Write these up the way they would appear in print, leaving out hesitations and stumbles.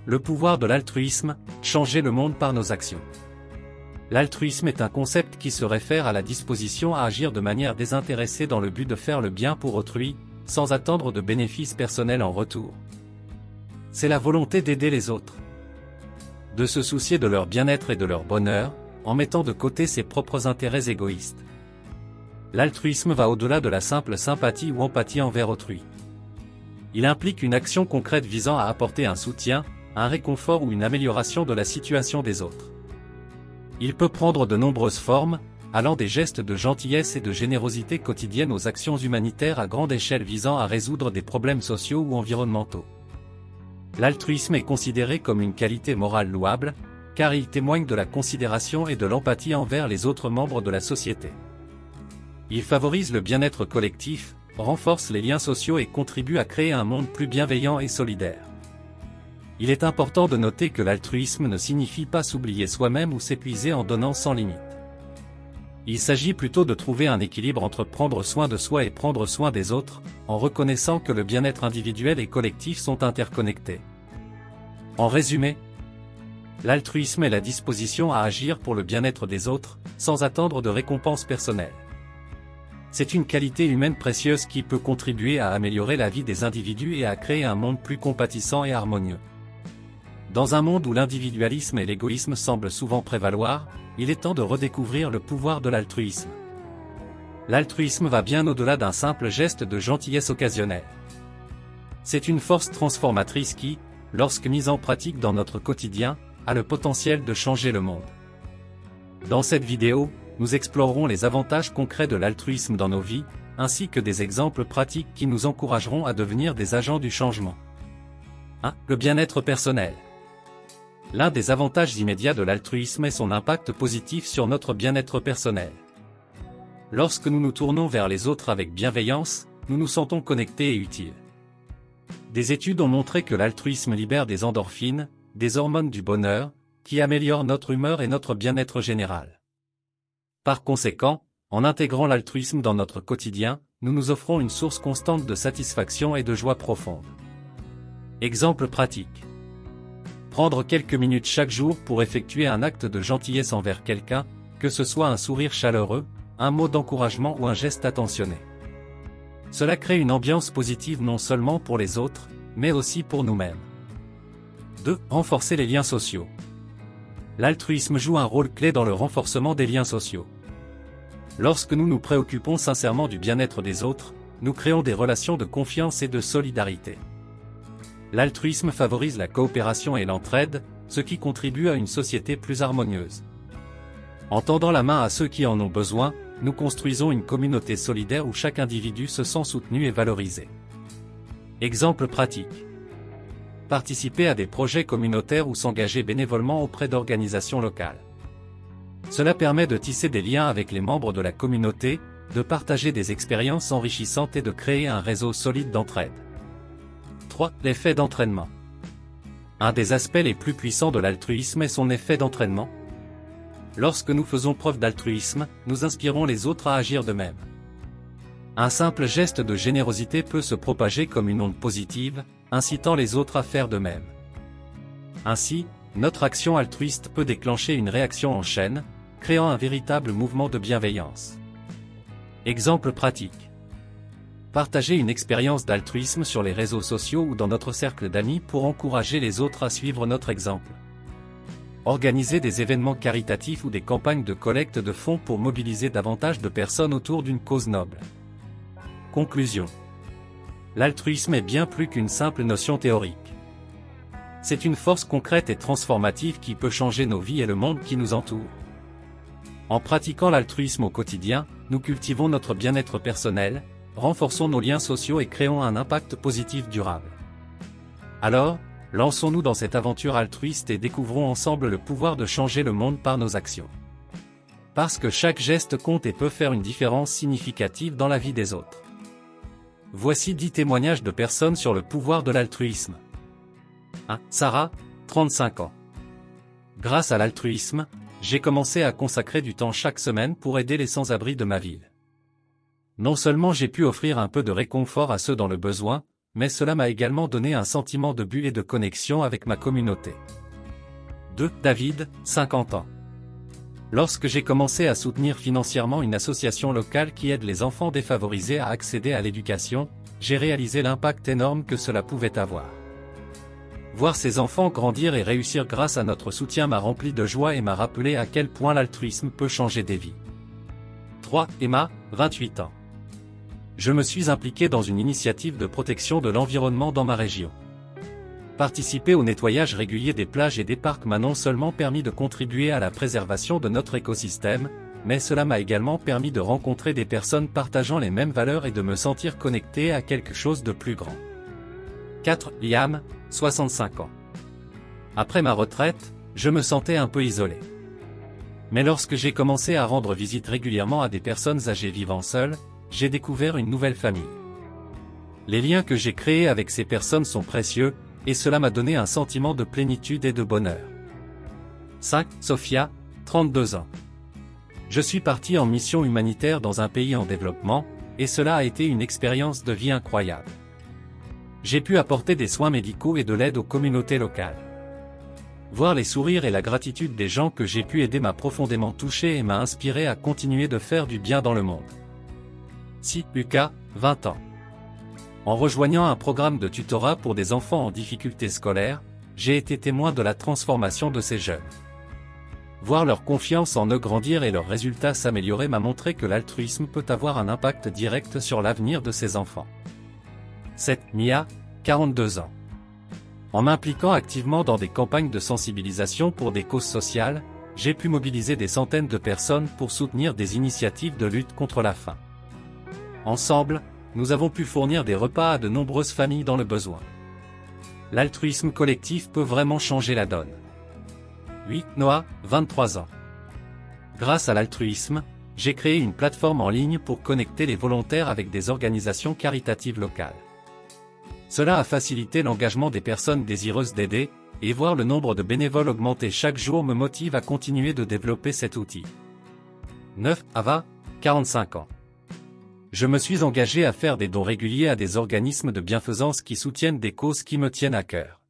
Le pouvoir de l'altruisme, changer le monde par nos actions. L'altruisme est un concept qui se réfère à la disposition à agir de manière désintéressée dans le but de faire le bien pour autrui, sans attendre de bénéfices personnels en retour. C'est la volonté d'aider les autres, de se soucier de leur bien-être et de leur bonheur, en mettant de côté ses propres intérêts égoïstes. L'altruisme va au-delà de la simple sympathie ou empathie envers autrui. Il implique une action concrète visant à apporter un soutien, un réconfort ou une amélioration de la situation des autres. Il peut prendre de nombreuses formes, allant des gestes de gentillesse et de générosité quotidienne aux actions humanitaires à grande échelle visant à résoudre des problèmes sociaux ou environnementaux. L'altruisme est considéré comme une qualité morale louable, car il témoigne de la considération et de l'empathie envers les autres membres de la société. Il favorise le bien-être collectif, renforce les liens sociaux et contribue à créer un monde plus bienveillant et solidaire. Il est important de noter que l'altruisme ne signifie pas s'oublier soi-même ou s'épuiser en donnant sans limite. Il s'agit plutôt de trouver un équilibre entre prendre soin de soi et prendre soin des autres, en reconnaissant que le bien-être individuel et collectif sont interconnectés. En résumé, l'altruisme est la disposition à agir pour le bien-être des autres, sans attendre de récompense personnelle. C'est une qualité humaine précieuse qui peut contribuer à améliorer la vie des individus et à créer un monde plus compatissant et harmonieux. Dans un monde où l'individualisme et l'égoïsme semblent souvent prévaloir, il est temps de redécouvrir le pouvoir de l'altruisme. L'altruisme va bien au-delà d'un simple geste de gentillesse occasionnelle. C'est une force transformatrice qui, lorsque mise en pratique dans notre quotidien, a le potentiel de changer le monde. Dans cette vidéo, nous explorerons les avantages concrets de l'altruisme dans nos vies, ainsi que des exemples pratiques qui nous encourageront à devenir des agents du changement. 1. Le bien-être personnel. L'un des avantages immédiats de l'altruisme est son impact positif sur notre bien-être personnel. Lorsque nous nous tournons vers les autres avec bienveillance, nous nous sentons connectés et utiles. Des études ont montré que l'altruisme libère des endorphines, des hormones du bonheur, qui améliorent notre humeur et notre bien-être général. Par conséquent, en intégrant l'altruisme dans notre quotidien, nous nous offrons une source constante de satisfaction et de joie profonde. Exemple pratique. Prendre quelques minutes chaque jour pour effectuer un acte de gentillesse envers quelqu'un, que ce soit un sourire chaleureux, un mot d'encouragement ou un geste attentionné. Cela crée une ambiance positive non seulement pour les autres, mais aussi pour nous-mêmes. 2. Renforcer les liens sociaux. L'altruisme joue un rôle clé dans le renforcement des liens sociaux. Lorsque nous nous préoccupons sincèrement du bien-être des autres, nous créons des relations de confiance et de solidarité. L'altruisme favorise la coopération et l'entraide, ce qui contribue à une société plus harmonieuse. En tendant la main à ceux qui en ont besoin, nous construisons une communauté solidaire où chaque individu se sent soutenu et valorisé. Exemple pratique. Participer à des projets communautaires ou s'engager bénévolement auprès d'organisations locales. Cela permet de tisser des liens avec les membres de la communauté, de partager des expériences enrichissantes et de créer un réseau solide d'entraide. 3. L'effet d'entraînement. Un des aspects les plus puissants de l'altruisme est son effet d'entraînement. Lorsque nous faisons preuve d'altruisme, nous inspirons les autres à agir de même. Un simple geste de générosité peut se propager comme une onde positive, incitant les autres à faire de même. Ainsi, notre action altruiste peut déclencher une réaction en chaîne, créant un véritable mouvement de bienveillance. Exemple pratique. Partager une expérience d'altruisme sur les réseaux sociaux ou dans notre cercle d'amis pour encourager les autres à suivre notre exemple. Organiser des événements caritatifs ou des campagnes de collecte de fonds pour mobiliser davantage de personnes autour d'une cause noble. Conclusion. L'altruisme est bien plus qu'une simple notion théorique. C'est une force concrète et transformative qui peut changer nos vies et le monde qui nous entoure. En pratiquant l'altruisme au quotidien, nous cultivons notre bien-être personnel, renforçons nos liens sociaux et créons un impact positif durable. Alors, lançons-nous dans cette aventure altruiste et découvrons ensemble le pouvoir de changer le monde par nos actions. Parce que chaque geste compte et peut faire une différence significative dans la vie des autres. Voici 10 témoignages de personnes sur le pouvoir de l'altruisme. 1. Sarah, 35 ans. Grâce à l'altruisme, j'ai commencé à consacrer du temps chaque semaine pour aider les sans-abri de ma ville. Non seulement j'ai pu offrir un peu de réconfort à ceux dans le besoin, mais cela m'a également donné un sentiment de but et de connexion avec ma communauté. 2. David, 50 ans. Lorsque j'ai commencé à soutenir financièrement une association locale qui aide les enfants défavorisés à accéder à l'éducation, j'ai réalisé l'impact énorme que cela pouvait avoir. Voir ces enfants grandir et réussir grâce à notre soutien m'a rempli de joie et m'a rappelé à quel point l'altruisme peut changer des vies. 3. Emma, 28 ans. Je me suis impliqué dans une initiative de protection de l'environnement dans ma région. Participer au nettoyage régulier des plages et des parcs m'a non seulement permis de contribuer à la préservation de notre écosystème, mais cela m'a également permis de rencontrer des personnes partageant les mêmes valeurs et de me sentir connecté à quelque chose de plus grand. 4. Liam, 65 ans. Après ma retraite, je me sentais un peu isolé. Mais lorsque j'ai commencé à rendre visite régulièrement à des personnes âgées vivant seules, j'ai découvert une nouvelle famille. Les liens que j'ai créés avec ces personnes sont précieux, et cela m'a donné un sentiment de plénitude et de bonheur. 5. Sophia, 32 ans. Je suis parti en mission humanitaire dans un pays en développement, et cela a été une expérience de vie incroyable. J'ai pu apporter des soins médicaux et de l'aide aux communautés locales. Voir les sourires et la gratitude des gens que j'ai pu aider m'a profondément touché et m'a inspiré à continuer de faire du bien dans le monde. 6. Lucas, 20 ans. En rejoignant un programme de tutorat pour des enfants en difficulté scolaire, j'ai été témoin de la transformation de ces jeunes. Voir leur confiance en eux grandir et leurs résultats s'améliorer m'a montré que l'altruisme peut avoir un impact direct sur l'avenir de ces enfants. 7. Mia, 42 ans. En m'impliquant activement dans des campagnes de sensibilisation pour des causes sociales, j'ai pu mobiliser des centaines de personnes pour soutenir des initiatives de lutte contre la faim. Ensemble, nous avons pu fournir des repas à de nombreuses familles dans le besoin. L'altruisme collectif peut vraiment changer la donne. 8. Noah, 23 ans. Grâce à l'altruisme, j'ai créé une plateforme en ligne pour connecter les volontaires avec des organisations caritatives locales. Cela a facilité l'engagement des personnes désireuses d'aider, et voir le nombre de bénévoles augmenter chaque jour me motive à continuer de développer cet outil. 9. Ava, 45 ans. Je me suis engagé à faire des dons réguliers à des organismes de bienfaisance qui soutiennent des causes qui me tiennent à cœur.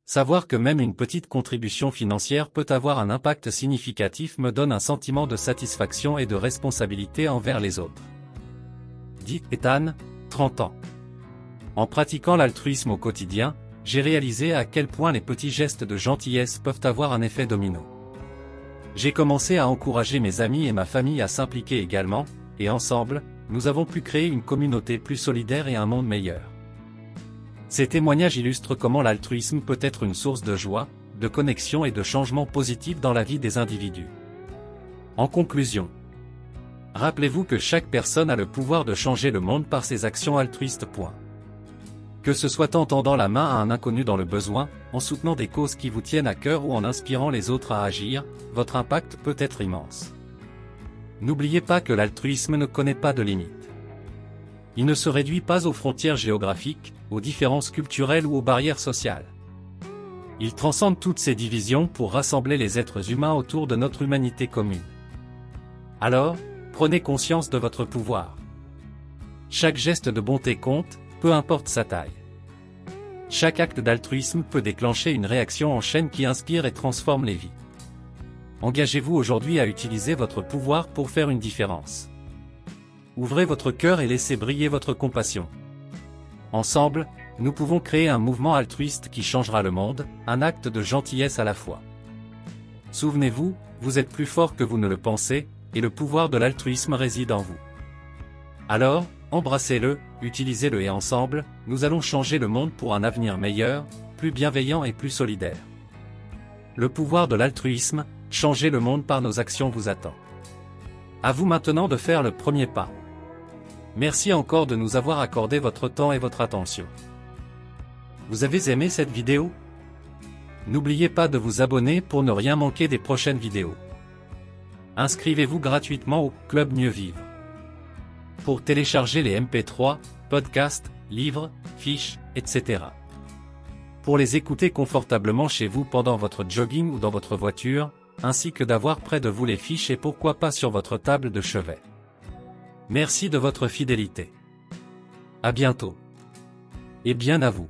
Savoir que même une petite contribution financière peut avoir un impact significatif me donne un sentiment de satisfaction et de responsabilité envers les autres. 10. Ethan, 30 ans. En pratiquant l'altruisme au quotidien, j'ai réalisé à quel point les petits gestes de gentillesse peuvent avoir un effet domino. J'ai commencé à encourager mes amis et ma famille à s'impliquer également, et ensemble, nous avons pu créer une communauté plus solidaire et un monde meilleur. Ces témoignages illustrent comment l'altruisme peut être une source de joie, de connexion et de changement positif dans la vie des individus. En conclusion, rappelez-vous que chaque personne a le pouvoir de changer le monde par ses actions altruistes. Que ce soit en tendant la main à un inconnu dans le besoin, en soutenant des causes qui vous tiennent à cœur ou en inspirant les autres à agir, votre impact peut être immense. N'oubliez pas que l'altruisme ne connaît pas de limites. Il ne se réduit pas aux frontières géographiques, aux différences culturelles ou aux barrières sociales. Il transcende toutes ces divisions pour rassembler les êtres humains autour de notre humanité commune. Alors, prenez conscience de votre pouvoir. Chaque geste de bonté compte, peu importe sa taille. Chaque acte d'altruisme peut déclencher une réaction en chaîne qui inspire et transforme les vies. Engagez-vous aujourd'hui à utiliser votre pouvoir pour faire une différence. Ouvrez votre cœur et laissez briller votre compassion. Ensemble, nous pouvons créer un mouvement altruiste qui changera le monde, un acte de gentillesse à la fois. Souvenez-vous, vous êtes plus fort que vous ne le pensez, et le pouvoir de l'altruisme réside en vous. Alors, embrassez-le, utilisez-le et ensemble, nous allons changer le monde pour un avenir meilleur, plus bienveillant et plus solidaire. Le pouvoir de l'altruisme, changer le monde par nos actions vous attend. À vous maintenant de faire le premier pas. Merci encore de nous avoir accordé votre temps et votre attention. Vous avez aimé cette vidéo? N'oubliez pas de vous abonner pour ne rien manquer des prochaines vidéos. Inscrivez-vous gratuitement au Club Mieux Vivre. Pour télécharger les MP3, podcasts, livres, fiches, etc. Pour les écouter confortablement chez vous pendant votre jogging ou dans votre voiture, ainsi que d'avoir près de vous les fiches et pourquoi pas sur votre table de chevet. Merci de votre fidélité. À bientôt. Et bien à vous.